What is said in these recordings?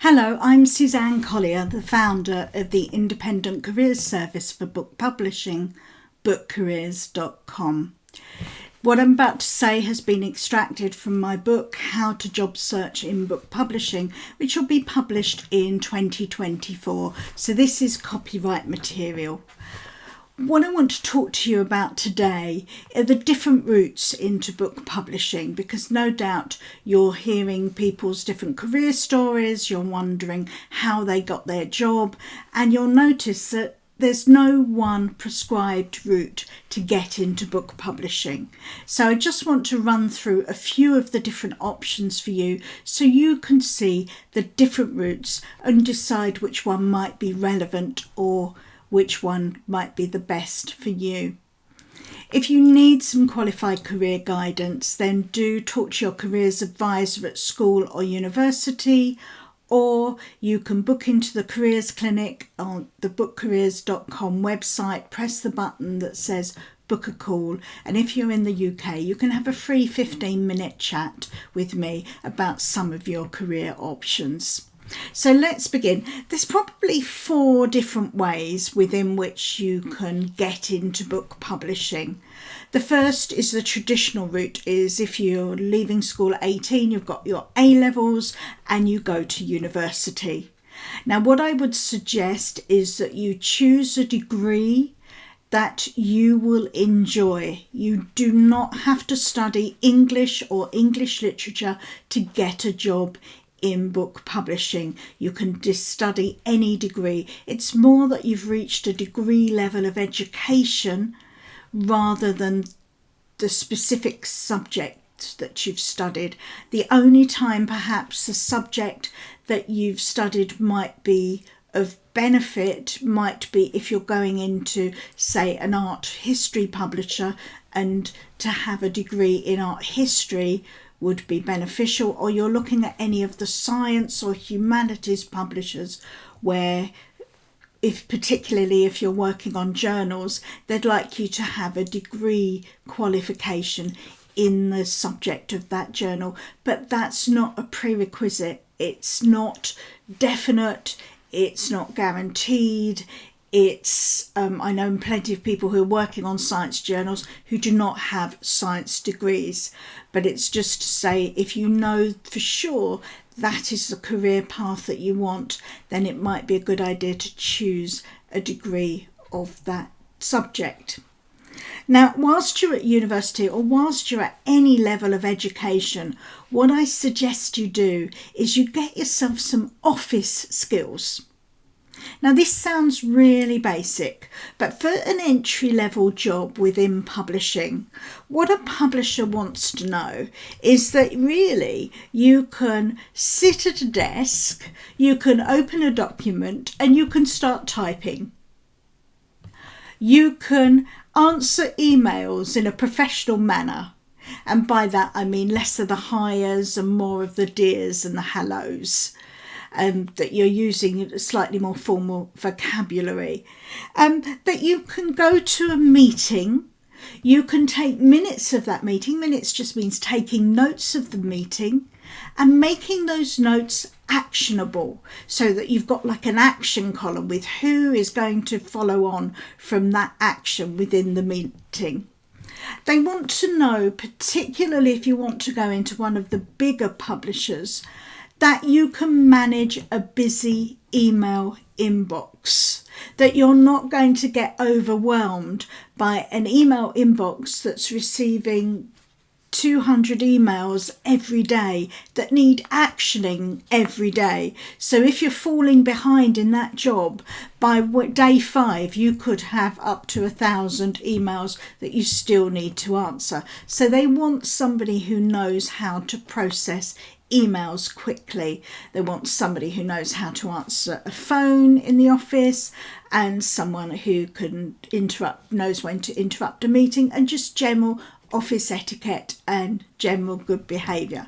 Hello, I'm Suzanne Collier, the founder of the independent careers service for book publishing, bookcareers.com. What I'm about to say has been extracted from my book, How to Job Search in Book Publishing, which will be published in 2024. So this is copyright material. What I want to talk to you about today are the different routes into book publishing, because no doubt you're hearing people's different career stories, you're wondering how they got their job, and you'll notice that there's no one prescribed route to get into book publishing. So I just want to run through a few of the different options for you so you can see the different routes and decide which one might be relevant or which one might be the best for you. If you need some qualified career guidance, then do talk to your careers advisor at school or university, or you can book into the careers clinic on the bookcareers.com website, press the button that says book a call, and if you're in the UK you can have a free 15-minute chat with me about some of your career options. So let's begin. There's probably 4 different ways within which you can get into book publishing. The first is the traditional route, is if you're leaving school at 18, you've got your A-levels and you go to university. Now what I would suggest is that you choose a degree that you will enjoy. You do not have to study English or English literature to get a job in book publishing. You can just study any degree. It's more that you've reached a degree level of education rather than the specific subject that you've studied. The only time perhaps the subject that you've studied might be of benefit might be if you're going into, say, an art history publisher, and to have a degree in art history would be beneficial, or you're looking at any of the science or humanities publishers where, particularly if you're working on journals, they'd like you to have a degree qualification in the subject of that journal. But that's not a prerequisite. It's not definite. It's not guaranteed. I know plenty of people who are working on science journals who do not have science degrees, but it's just to say, if you know for sure that is the career path that you want, then it might be a good idea to choose a degree of that subject. Now, whilst you're at university or whilst you're at any level of education, what I suggest you do is you get yourself some office skills. Now this sounds really basic, but for an entry-level job within publishing, what a publisher wants to know is that really you can sit at a desk, you can open a document and you can start typing. You can answer emails in a professional manner, and by that I mean less of the highs and more of the dears and the hellos. That you're using slightly more formal vocabulary, that you can go to a meeting, you can take minutes of that meeting. Minutes just means taking notes of the meeting and making those notes actionable, so that you've got like an action column with who is going to follow on from that action within the meeting. They want to know, particularly if you want to go into one of the bigger publishers, that you can manage a busy email inbox, that you're not going to get overwhelmed by an email inbox that's receiving 200 emails every day that need actioning every day. So if you're falling behind in that job, by day 5 you could have up to 1,000 emails that you still need to answer. So they want somebody who knows how to process emails quickly. They want somebody who knows how to answer a phone in the office, and someone who knows when to interrupt a meeting, and just general office etiquette and general good behaviour.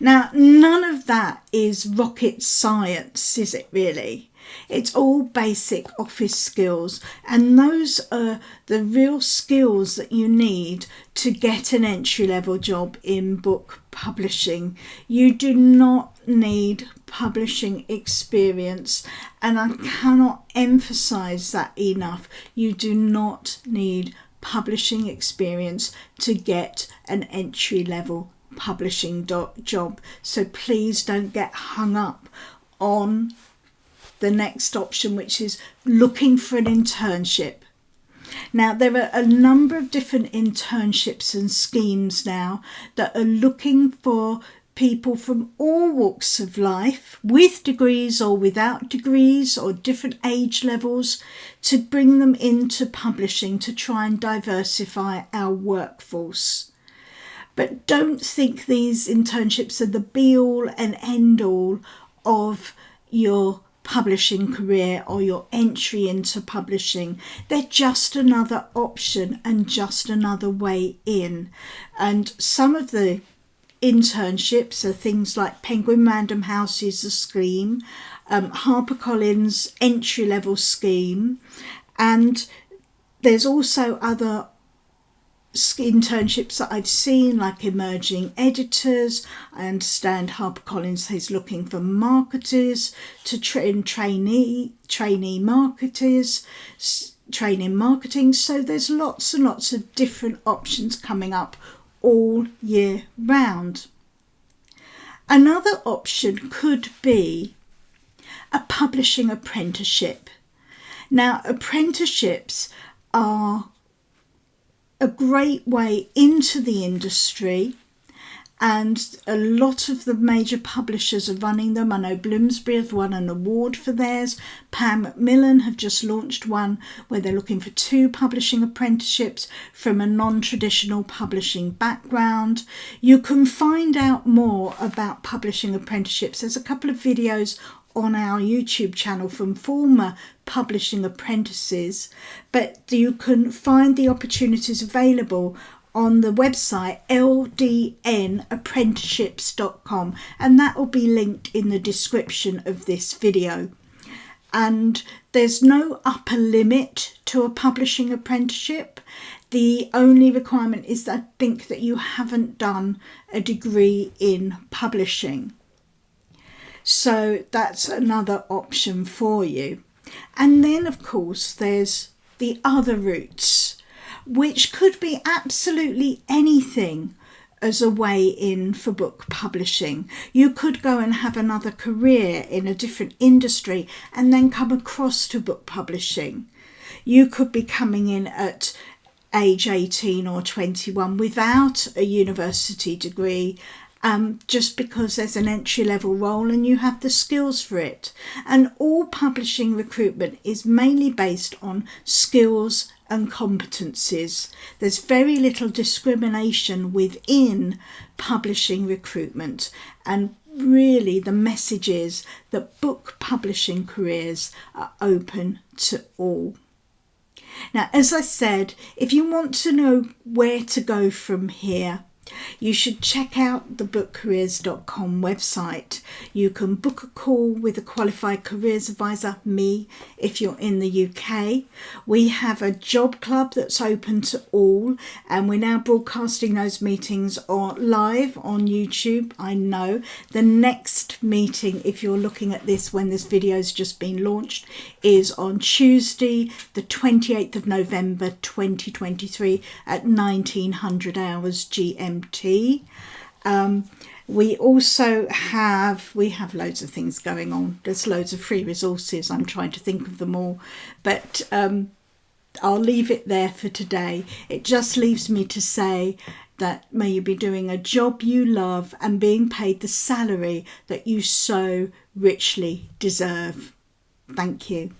Now, none of that is rocket science, is it really? It's all basic office skills, and those are the real skills that you need to get an entry-level job in book publishing. You do not need publishing experience, and I cannot emphasize that enough. You do not need publishing experience to get an entry-level publishing job. So please don't get hung up on the next option, which is looking for an internship. Now, there are a number of different internships and schemes now that are looking for people from all walks of life, with degrees or without degrees or different age levels, to bring them into publishing to try and diversify our workforce. But don't think these internships are the be-all and end-all of your publishing career or your entry into publishing. They're just another option and just another way in. And some of the internships are things like Penguin Random House's scheme, HarperCollins entry-level scheme, and there's also other internships that I've seen, like emerging editors. I understand HarperCollins is looking for marketers to trainee marketers, training marketing. So there's lots and lots of different options coming up all year round. Another option could be a publishing apprenticeship. Now, apprenticeships are a great way into the industry, and a lot of the major publishers are running them. I know Bloomsbury have won an award for theirs. Pan Macmillan have just launched one where they're looking for 2 publishing apprenticeships from a non-traditional publishing background. You can find out more about publishing apprenticeships. There's a couple of videos on our YouTube channel from former publishing apprentices, but you can find the opportunities available on the website ldnapprenticeships.com, and that will be linked in the description of this video. And there's no upper limit to a publishing apprenticeship. The only requirement is that I think that you haven't done a degree in publishing. So that's another option for you. And then, of course, there's the other routes, which could be absolutely anything as a way in for book publishing. You could go and have another career in a different industry and then come across to book publishing. You could be coming in at age 18 or 21 without a university degree, just because there's an entry-level role and you have the skills for it. And all publishing recruitment is mainly based on skills and competencies. There's very little discrimination within publishing recruitment, and really the message is that book publishing careers are open to all. Now, as I said, if you want to know where to go from here, you should check out the bookcareers.com website. You can book a call with a qualified careers advisor, me, if you're in the UK. We have a job club that's open to all, and we're now broadcasting those meetings live on YouTube. I know the next meeting, if you're looking at this when this video's just been launched, is on Tuesday the 28th of November 2023 at 1900 hours GMT. We also have loads of things going on. There's loads of free resources. I'm trying to think of them all, but I'll leave it there for today. It just leaves me to say that may you be doing a job you love and being paid the salary that you so richly deserve. Thank you.